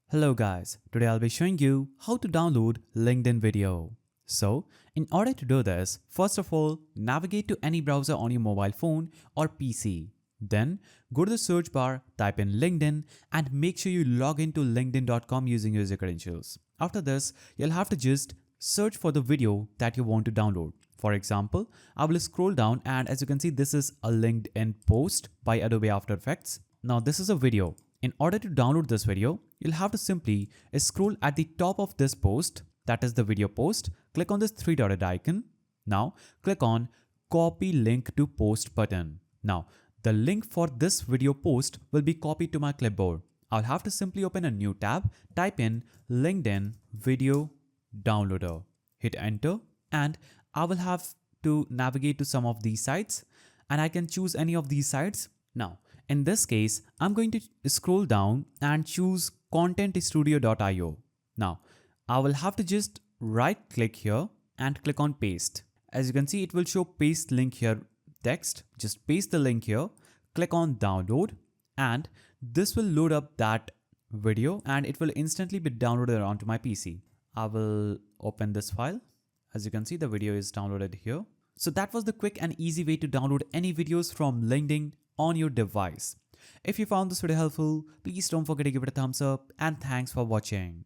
Hello guys, today I'll be showing you how to download LinkedIn video. So, in order to do this, first of all, navigate to any browser on your mobile phone or PC. Then, go to the search bar, type in LinkedIn and make sure you log into linkedin.com using user credentials. After this, you'll have to just search for the video that you want to download. For example, I will scroll down and as you can see, this is a LinkedIn post by Adobe After Effects. Now this is a video. In order to download this video, you'll have to simply scroll at the top of this post, that is the video post, click on this three-dotted icon. Now click on copy link to post button. Now the link for this video post will be copied to my clipboard. I'll have to simply open a new tab, type in LinkedIn video downloader, hit enter, and I will have to navigate to some of these sites and I can choose any of these sites. Now, in this case, I'm going to scroll down and choose contentstudio.io. Now, I will have to just right click here and click on paste. As you can see, it will show paste link here text. Just paste the link here, click on download, and this will load up that video and it will instantly be downloaded onto my PC. I will open this file. As you can see, the video is downloaded here. So that was the quick and easy way to download any videos from LinkedIn on your device. If you found this video helpful, please don't forget to give it a thumbs up and thanks for watching.